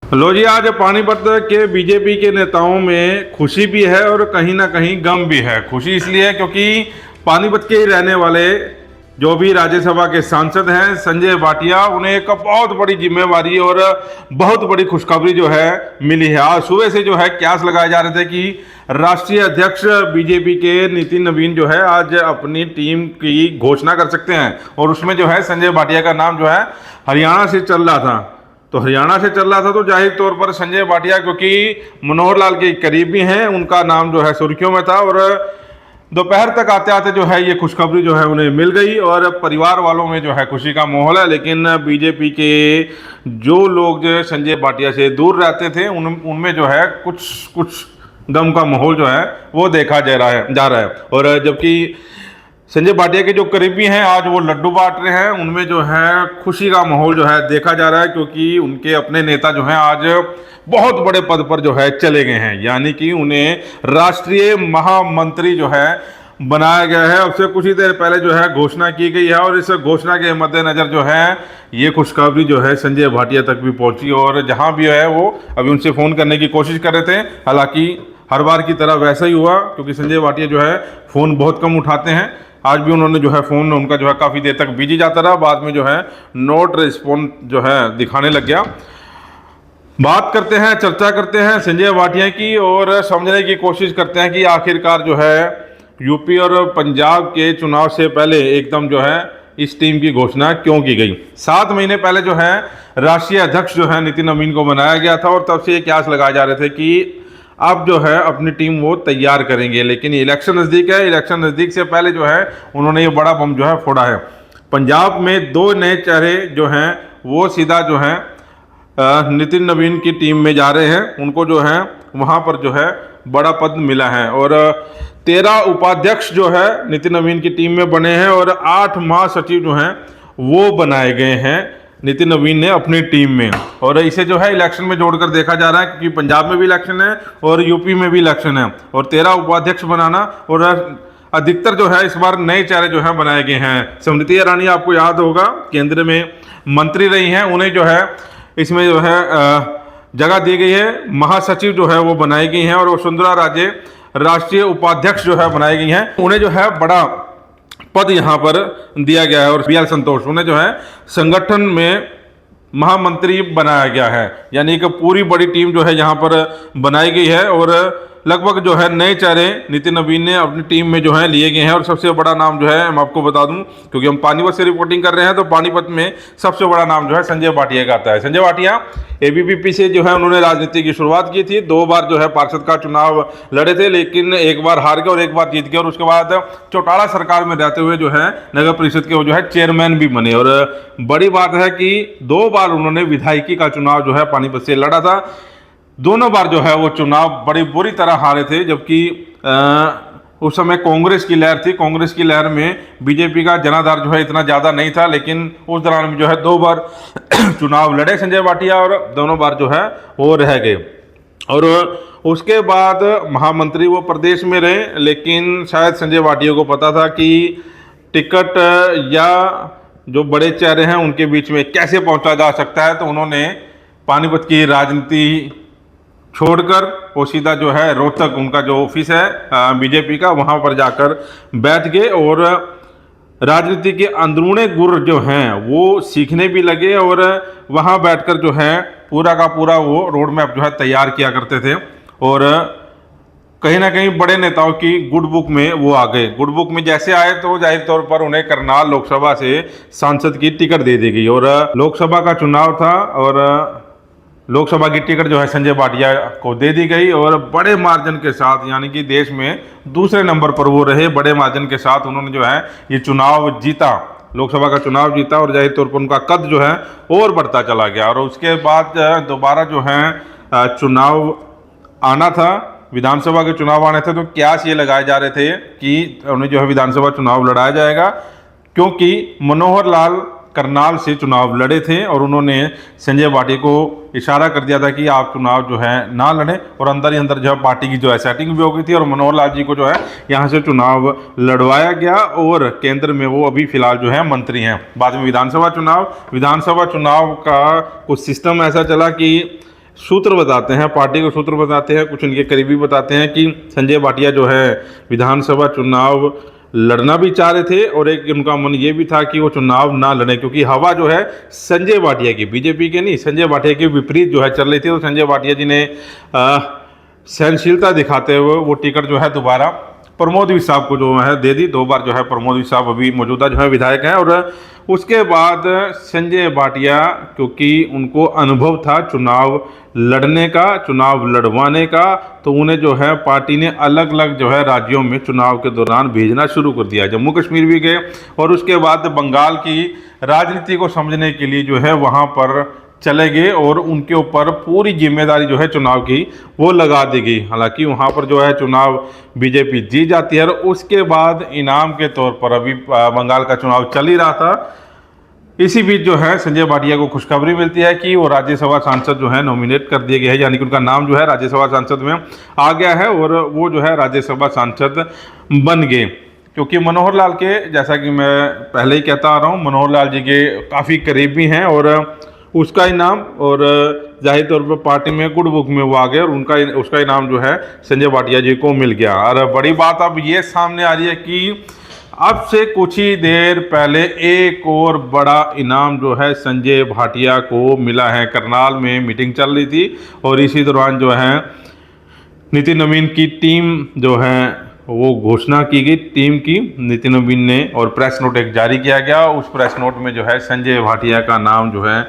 लो जी, आज पानीपत के बीजेपी के नेताओं में खुशी भी है और कहीं ना कहीं गम भी है। खुशी इसलिए है क्योंकि पानीपत के ही रहने वाले जो भी राज्यसभा के सांसद हैं संजय भाटिया, उन्हें एक बहुत बड़ी जिम्मेवारी और बहुत बड़ी खुशखबरी जो है मिली है। आज सुबह से जो है क्यास लगाए जा रहे थे कि राष्ट्रीय अध्यक्ष बीजेपी के नितिन नवीन जो है आज अपनी टीम की घोषणा कर सकते हैं, और उसमें जो है संजय भाटिया का नाम जो है हरियाणा से चल रहा था। तो हरियाणा से चल रहा था तो जाहिर तौर पर संजय भाटिया, क्योंकि मनोहर लाल के करीबी हैं, उनका नाम जो है सुर्खियों में था। और दोपहर तक आते आते जो है ये खुशखबरी जो है उन्हें मिल गई और परिवार वालों में जो है खुशी का माहौल है। लेकिन बीजेपी के जो लोग जो संजय भाटिया से दूर रहते थे उनमें जो है कुछ गम का माहौल जो है वो देखा जा रहा है। और जबकि संजय भाटिया के जो करीबी हैं आज वो लड्डू बांट रहे हैं, उनमें जो है खुशी का माहौल जो है देखा जा रहा है, क्योंकि उनके अपने नेता जो हैं आज बहुत बड़े पद पर जो है चले गए हैं, यानी कि उन्हें राष्ट्रीय महामंत्री जो है बनाया गया है। अब से कुछ ही देर पहले जो है घोषणा की गई है और इस घोषणा के मद्देनजर जो है ये खुशखबरी जो है संजय भाटिया तक भी पहुंची। और जहां भी है वो अभी उनसे फ़ोन करने की कोशिश कर रहे थे, हालांकि हर बार की तरह वैसा ही हुआ, क्योंकि संजय भाटिया जो है फ़ोन बहुत कम उठाते हैं। आज भी उन्होंने जो है फ़ोन उनका जो है काफ़ी देर तक बिजी जाता रहा, बाद में जो है नोट रिस्पॉन्ड जो है दिखाने लग गया। बात करते हैं, चर्चा करते हैं संजय भाटिया की और समझने की कोशिश करते हैं कि आखिरकार जो है यूपी और पंजाब के चुनाव से पहले एकदम जो है इस टीम की घोषणा क्यों की गई। 7 महीने पहले जो है राष्ट्रीय अध्यक्ष जो है नितिन नवीन को बनाया गया था और तब से ये क्यास लगाए जा रहे थे कि अब जो है अपनी टीम वो तैयार करेंगे। लेकिन इलेक्शन नज़दीक है, इलेक्शन नज़दीक से पहले जो है उन्होंने ये बड़ा बम जो है फोड़ा है। पंजाब में 2 नए चेहरे जो हैं वो सीधा जो है नितिन नवीन की टीम में जा रहे हैं, उनको जो है वहाँ पर जो है बड़ा पद मिला है। और 13 उपाध्यक्ष जो है नितिन नवीन की टीम में बने हैं और 8 महासचिव जो हैं वो बनाए गए हैं नितिन नवीन ने अपनी टीम में। और इसे जो है इलेक्शन में जोड़कर देखा जा रहा है, क्योंकि पंजाब में भी इलेक्शन है और यूपी में भी इलेक्शन है, और 13 उपाध्यक्ष बनाना और अधिकतर जो है इस बार नए चेहरे जो है बनाए गए हैं। स्मृति ईरानी आपको याद होगा केंद्र में मंत्री रही हैं, उन्हें जो है इसमें जो है जगह दी गई है, महासचिव जो है वो बनाई गई हैं। और वसुंधरा राजे राष्ट्रीय उपाध्यक्ष जो है बनाई गई हैं, उन्हें जो है बड़ा पद यहाँ पर दिया गया है। और BL संतोष उन्हें जो है संगठन में महामंत्री बनाया गया है, यानी कि पूरी बड़ी टीम जो है यहाँ पर बनाई गई है। और लगभग जो है नए चेहरे नितिन नवीन ने अपनी टीम में जो है लिए गए हैं। और सबसे बड़ा नाम जो है मैं आपको बता दूं, क्योंकि हम पानीपत से रिपोर्टिंग कर रहे हैं, तो पानीपत में सबसे बड़ा नाम जो है संजय भाटिया का आता है। संजय भाटिया ABVP से जो है उन्होंने राजनीति की शुरुआत की थी, 2 बार जो है पार्षद का चुनाव लड़े थे, लेकिन एक बार हार गए और एक बार जीत गए। और उसके बाद चौटाला सरकार में रहते हुए जो है नगर परिषद के वो जो है चेयरमैन भी बने। और बड़ी बात है कि 2 बार उन्होंने विधायकी का चुनाव जो है पानीपत से लड़ा था। दोनों बार जो है वो चुनाव बड़ी बुरी तरह हारे थे, जबकि उस समय कांग्रेस की लहर थी। कांग्रेस की लहर में बीजेपी का जनाधार जो है इतना ज़्यादा नहीं था, लेकिन उस दौरान जो है 2 बार चुनाव लड़े संजय भाटिया और दोनों बार जो है वो रह गए। और उसके बाद महामंत्री वो प्रदेश में रहे, लेकिन शायद संजय भाटिया को पता था कि टिकट या जो बड़े चेहरे हैं उनके बीच में कैसे पहुंचा जा सकता है, तो उन्होंने पानीपत की राजनीति छोड़कर वो सीधा जो है रोहतक उनका जो ऑफिस है बीजेपी का, वहाँ पर जाकर बैठ गए और राजनीति के अंदरूनी गुर जो हैं वो सीखने भी लगे। और वहाँ बैठकर जो है पूरा का पूरा वो रोड मैप जो है तैयार किया करते थे। और कहीं ना कहीं बड़े नेताओं की गुड बुक में वो आ गए। गुड बुक में जैसे आए तो जाहिर तौर पर उन्हें करनाल लोकसभा से सांसद की टिकट दे दी गई। और लोकसभा का चुनाव था और लोकसभा की टिकट जो है संजय भाटिया को दे दी गई और बड़े मार्जिन के साथ, यानी कि देश में दूसरे नंबर पर वो रहे। बड़े मार्जिन के साथ उन्होंने जो है ये चुनाव जीता, लोकसभा का चुनाव जीता, और जाहिर तौर पर उनका कद जो है और बढ़ता चला गया। और उसके बाद दोबारा जो है चुनाव आना था, विधानसभा के चुनाव आने थे, तो क्यास ये लगाए जा रहे थे कि उन्हें जो है विधानसभा चुनाव लड़ाया जाएगा, क्योंकि मनोहर लाल करनाल से चुनाव लड़े थे और उन्होंने संजय भाटिया को इशारा कर दिया था कि आप चुनाव जो है ना लड़ें। और अंदर ही अंदर जो है पार्टी की जो है सेटिंग भी हो गई थी और मनोहर लाल जी को जो है यहाँ से चुनाव लड़वाया गया और केंद्र में वो अभी फिलहाल जो है मंत्री हैं। बाद में विधानसभा चुनाव का कुछ सिस्टम ऐसा चला कि सूत्र बताते हैं, पार्टी के सूत्र बताते हैं, कुछ उनके करीबी बताते हैं कि संजय भाटिया जो है विधानसभा चुनाव लड़ना भी चाह रहे थे और एक उनका मन ये भी था कि वो चुनाव ना लड़े, क्योंकि हवा जो है संजय भाटिया की, बीजेपी के नहीं, संजय भाटिया के विपरीत जो है चल रही थी। तो संजय भाटिया जी ने सहनशीलता दिखाते हुए वो टिकट जो है दोबारा प्रमोद विसाब को जो है दे दी। 2 बार जो है प्रमोद विसाब अभी मौजूदा जो है विधायक हैं। और उसके बाद संजय भाटिया, क्योंकि उनको अनुभव था चुनाव लड़ने का, चुनाव लड़वाने का, तो उन्हें जो है पार्टी ने अलग अलग जो है राज्यों में चुनाव के दौरान भेजना शुरू कर दिया। जम्मू कश्मीर भी गए और उसके बाद बंगाल की राजनीति को समझने के लिए जो है वहाँ पर चले गए और उनके ऊपर पूरी जिम्मेदारी जो है चुनाव की वो लगा दी गई। हालांकि वहाँ पर जो है चुनाव बीजेपी जीत जाती है और उसके बाद इनाम के तौर पर अभी बंगाल का चुनाव चल ही रहा था। इसी बीच जो है संजय भाटिया को खुशखबरी मिलती है कि वो राज्यसभा सांसद जो है नॉमिनेट कर दिए गए हैं, यानी कि उनका नाम जो है राज्यसभा सांसद में आ गया है और वो जो है राज्यसभा सांसद बन गए। क्योंकि मनोहर लाल के, जैसा कि मैं पहले ही कहता आ रहा हूँ, मनोहर लाल जी के काफ़ी करीबी हैं और उसका इनाम, और जाहिर तौर पर पार्टी में गुड बुक में वो आ गए और उसका इनाम जो है संजय भाटिया जी को मिल गया। और बड़ी बात अब ये सामने आ रही है कि अब से कुछ ही देर पहले एक और बड़ा इनाम जो है संजय भाटिया को मिला है। करनाल में मीटिंग चल रही थी और इसी दौरान जो है नितिन नवीन की टीम जो है वो घोषणा की गई टीम की, नितिन नवीन ने, और प्रेस नोट एक जारी किया गया। उस प्रेस नोट में जो है संजय भाटिया का नाम जो है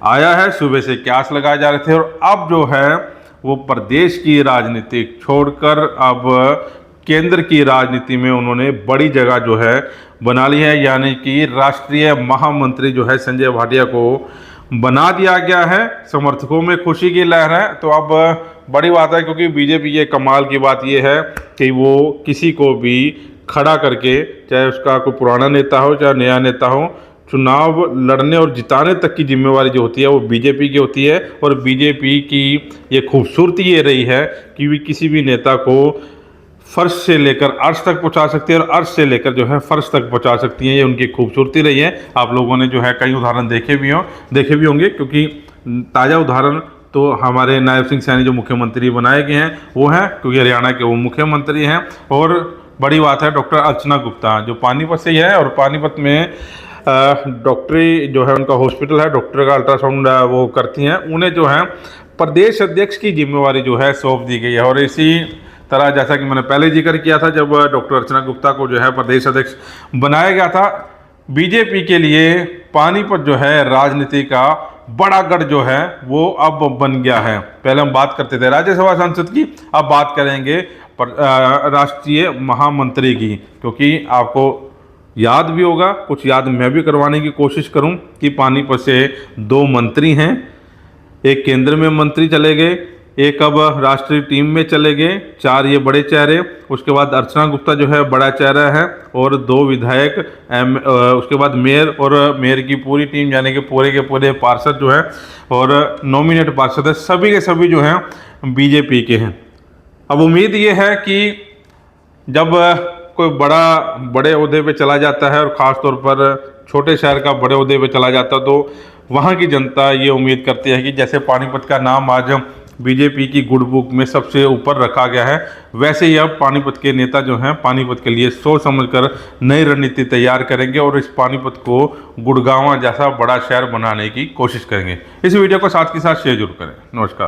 आया है। सुबह से क्यास लगाए जा रहे थे और अब जो है वो प्रदेश की राजनीति छोड़कर अब केंद्र की राजनीति में उन्होंने बड़ी जगह जो है बना ली है, यानी कि राष्ट्रीय महामंत्री जो है संजय भाटिया को बना दिया गया है। समर्थकों में खुशी की लहर है। तो अब बड़ी बात है, क्योंकि बीजेपी के कमाल की बात यह है कि वो किसी को भी खड़ा करके, चाहे उसका कोई पुराना नेता हो चाहे नया नेता हो, चुनाव लड़ने और जिताने तक की जिम्मेवारी जो होती है वो बीजेपी की होती है। और बीजेपी की ये खूबसूरती ये रही है कि वे किसी भी नेता को फर्श से लेकर अर्श तक पहुंचा सकती है और अर्श से लेकर जो है फर्श तक पहुंचा सकती हैं। ये उनकी खूबसूरती रही है। आप लोगों ने जो है कई उदाहरण देखे भी होंगे, क्योंकि ताज़ा उदाहरण तो हमारे नायब सिंह सैनी जो मुख्यमंत्री बनाए गए हैं वो हैं, क्योंकि हरियाणा के वो मुख्यमंत्री हैं। और बड़ी बात है डॉक्टर अर्चना गुप्ता जो पानीपत से ही है और पानीपत में डॉक्टरी जो है उनका हॉस्पिटल है, डॉक्टर का अल्ट्रासाउंड वो करती हैं, उन्हें जो है प्रदेश अध्यक्ष की जिम्मेवारी जो है सौंप दी गई है। और इसी तरह जैसा कि मैंने पहले जिक्र किया था, जब डॉक्टर अर्चना गुप्ता को जो है प्रदेश अध्यक्ष बनाया गया था, बीजेपी के लिए पानीपत जो है राजनीति का बड़ा गढ़ जो है वो अब बन गया है। पहले हम बात करते थे राज्यसभा सांसद की, अब बात करेंगे राष्ट्रीय महामंत्री की, क्योंकि आपको याद भी होगा, कुछ याद मैं भी करवाने की कोशिश करूं कि पानीपत से 2 मंत्री हैं, एक केंद्र में मंत्री चले गए, एक अब राष्ट्रीय टीम में चले गए, 4 ये बड़े चेहरे। उसके बाद अर्चना गुप्ता जो है बड़ा चेहरा है और 2 विधायक, उसके बाद मेयर और मेयर की पूरी टीम, यानी कि पूरे के पूरे पार्षद जो है और नॉमिनेट पार्षद है, सभी के सभी जो हैं बीजेपी के हैं। अब उम्मीद ये है कि जब कोई बड़े ओहदे पे चला जाता है और ख़ास तौर पर छोटे शहर का बड़े ओहदे पे चला जाता, तो वहाँ की जनता ये उम्मीद करती है कि जैसे पानीपत का नाम आज बीजेपी की गुड बुक में सबसे ऊपर रखा गया है, वैसे ही अब पानीपत के नेता जो हैं पानीपत के लिए सोच समझकर नई रणनीति तैयार करेंगे और इस पानीपत को गुड़गांव जैसा बड़ा शहर बनाने की कोशिश करेंगे। इस वीडियो को साथ के साथ शेयर जरूर करें। नमस्कार।